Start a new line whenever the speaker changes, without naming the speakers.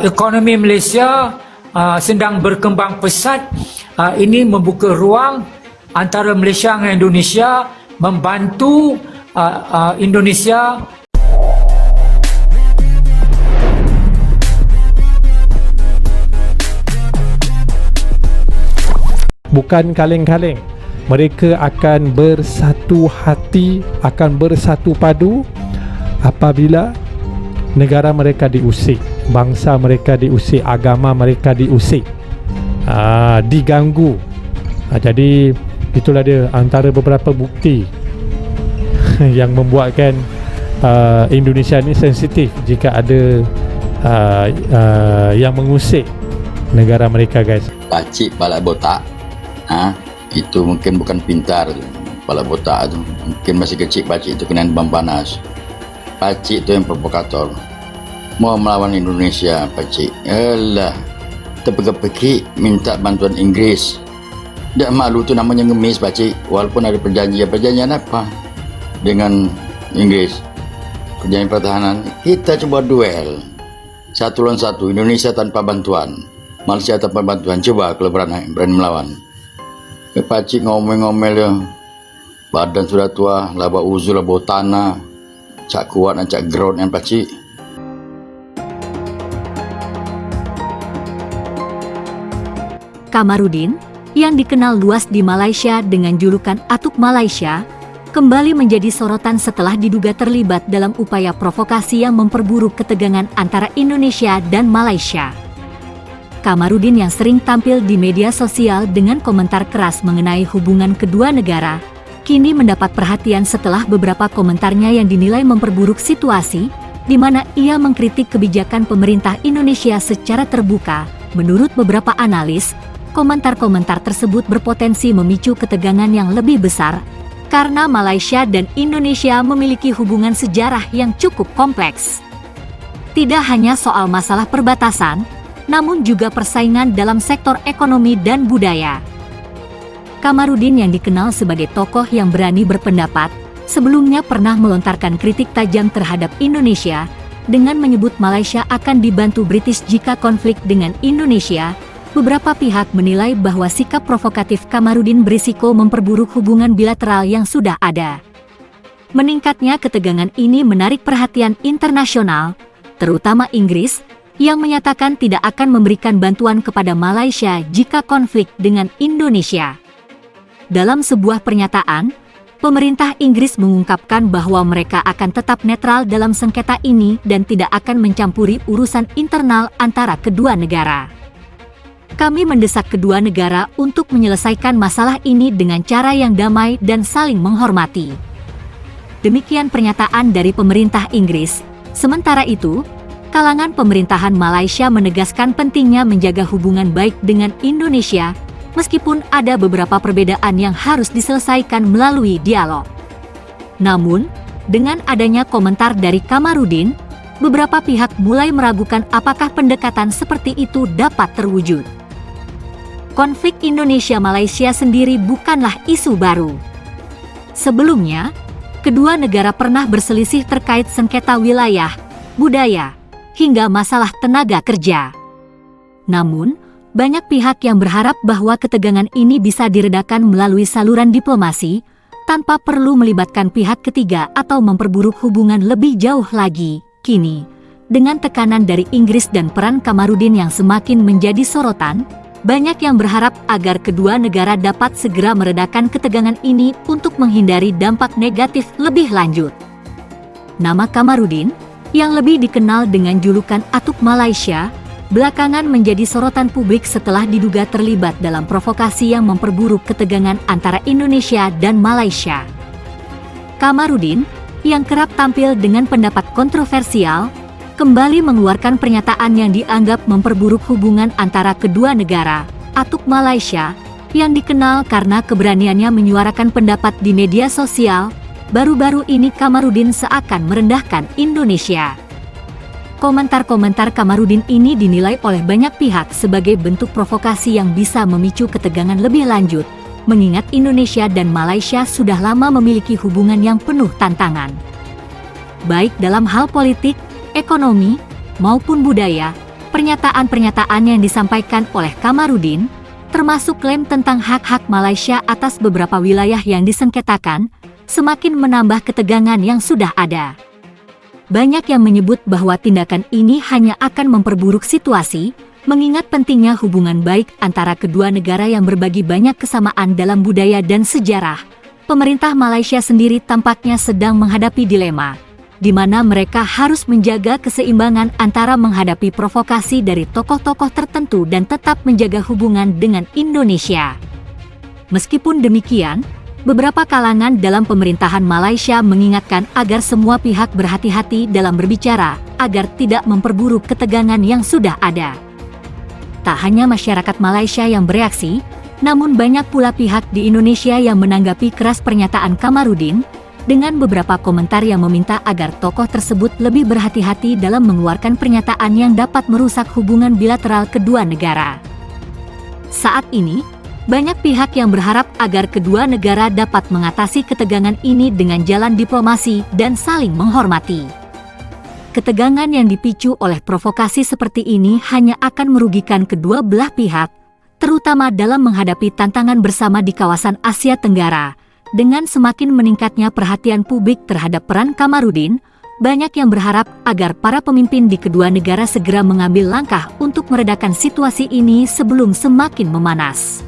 ekonomi Malaysia sedang berkembang pesat. Ini membuka ruang antara Malaysia dengan Indonesia, membantu Indonesia.
Bukan kaleng-kaleng, mereka akan bersatu hati, akan bersatu padu apabila negara mereka diusik, bangsa mereka diusik, agama mereka diusik, diganggu. Jadi itulah dia antara beberapa bukti yang membuatkan Indonesia ni sensitif jika ada yang mengusik negara mereka, guys.
Pakcik balak botak, itu mungkin bukan pintar tu. Balak botak tu mungkin masih kecil. Pakcik itu kena bam panas. Pakcik tu yang provokator, mau melawan Indonesia. Pakcik terpekik minta bantuan Inggris. Tak malu tu namanya ngemis, pakcik. Walaupun ada perjanjian apa dengan Inggris, perjanjian pertahanan. Kita cuba duel satu lawan satu, Indonesia tanpa bantuan, Malaysia tanpa bantuan. Coba kalau berani melawan. Pakcik ngomel-ngomel dia, badan sudah tua, laba uzur, laba tanah, cak kuat dan cak ground yang pakcik.
Kamarudin, yang dikenal luas di Malaysia dengan julukan Atuk Malaysia, kembali menjadi sorotan setelah diduga terlibat dalam upaya provokasi yang memperburuk ketegangan antara Indonesia dan Malaysia. Kamarudin yang sering tampil di media sosial dengan komentar keras mengenai hubungan kedua negara, kini mendapat perhatian setelah beberapa komentarnya yang dinilai memperburuk situasi, di mana ia mengkritik kebijakan pemerintah Indonesia secara terbuka. Menurut beberapa analis, komentar-komentar tersebut berpotensi memicu ketegangan yang lebih besar, karena Malaysia dan Indonesia memiliki hubungan sejarah yang cukup kompleks. Tidak hanya soal masalah perbatasan, namun juga persaingan dalam sektor ekonomi dan budaya. Kamarudin yang dikenal sebagai tokoh yang berani berpendapat, sebelumnya pernah melontarkan kritik tajam terhadap Indonesia, dengan menyebut Malaysia akan dibantu British jika konflik dengan Indonesia. Beberapa pihak menilai bahwa sikap provokatif Kamarudin berisiko memperburuk hubungan bilateral yang sudah ada. Meningkatnya ketegangan ini menarik perhatian internasional, terutama Inggris, yang menyatakan tidak akan memberikan bantuan kepada Malaysia jika konflik dengan Indonesia. Dalam sebuah pernyataan, pemerintah Inggris mengungkapkan bahwa mereka akan tetap netral dalam sengketa ini dan tidak akan mencampuri urusan internal antara kedua negara. Kami mendesak kedua negara untuk menyelesaikan masalah ini dengan cara yang damai dan saling menghormati. Demikian pernyataan dari pemerintah Inggris. Sementara itu, kalangan pemerintahan Malaysia menegaskan pentingnya menjaga hubungan baik dengan Indonesia, meskipun ada beberapa perbedaan yang harus diselesaikan melalui dialog. Namun, dengan adanya komentar dari Kamarudin, beberapa pihak mulai meragukan apakah pendekatan seperti itu dapat terwujud. Konflik Indonesia-Malaysia sendiri bukanlah isu baru. Sebelumnya, kedua negara pernah berselisih terkait sengketa wilayah, budaya, hingga masalah tenaga kerja. Namun, banyak pihak yang berharap bahwa ketegangan ini bisa diredakan melalui saluran diplomasi, tanpa perlu melibatkan pihak ketiga atau memperburuk hubungan lebih jauh lagi. Kini, dengan tekanan dari Inggris dan peran Kamarudin yang semakin menjadi sorotan, banyak yang berharap agar kedua negara dapat segera meredakan ketegangan ini untuk menghindari dampak negatif lebih lanjut. Nama Kamarudin, yang lebih dikenal dengan julukan Atuk Malaysia, belakangan menjadi sorotan publik setelah diduga terlibat dalam provokasi yang memperburuk ketegangan antara Indonesia dan Malaysia. Kamarudin, yang kerap tampil dengan pendapat kontroversial, kembali mengeluarkan pernyataan yang dianggap memperburuk hubungan antara kedua negara. Atuk Malaysia, yang dikenal karena keberaniannya menyuarakan pendapat di media sosial, baru-baru ini Kamarudin seakan merendahkan Indonesia. Komentar-komentar Kamarudin ini dinilai oleh banyak pihak sebagai bentuk provokasi yang bisa memicu ketegangan lebih lanjut, mengingat Indonesia dan Malaysia sudah lama memiliki hubungan yang penuh tantangan. Baik dalam hal politik, ekonomi, maupun budaya, Pernyataan-pernyataan yang disampaikan oleh Kamarudin, termasuk klaim tentang hak-hak Malaysia atas beberapa wilayah yang disengketakan, semakin menambah ketegangan yang sudah ada. Banyak yang menyebut bahwa tindakan ini hanya akan memperburuk situasi, mengingat pentingnya hubungan baik antara kedua negara yang berbagi banyak kesamaan dalam budaya dan sejarah. Pemerintah Malaysia sendiri tampaknya sedang menghadapi dilema, di mana mereka harus menjaga keseimbangan antara menghadapi provokasi dari tokoh-tokoh tertentu dan tetap menjaga hubungan dengan Indonesia. Meskipun demikian, beberapa kalangan dalam pemerintahan Malaysia mengingatkan agar semua pihak berhati-hati dalam berbicara, agar tidak memperburuk ketegangan yang sudah ada. Tak hanya masyarakat Malaysia yang bereaksi, namun banyak pula pihak di Indonesia yang menanggapi keras pernyataan Kamarudin, dengan beberapa komentar yang meminta agar tokoh tersebut lebih berhati-hati dalam mengeluarkan pernyataan yang dapat merusak hubungan bilateral kedua negara. Saat ini, banyak pihak yang berharap agar kedua negara dapat mengatasi ketegangan ini dengan jalan diplomasi dan saling menghormati. Ketegangan yang dipicu oleh provokasi seperti ini hanya akan merugikan kedua belah pihak, terutama dalam menghadapi tantangan bersama di kawasan Asia Tenggara. Dengan semakin meningkatnya perhatian publik terhadap peran Kamarudin, banyak yang berharap agar para pemimpin di kedua negara segera mengambil langkah untuk meredakan situasi ini sebelum semakin memanas.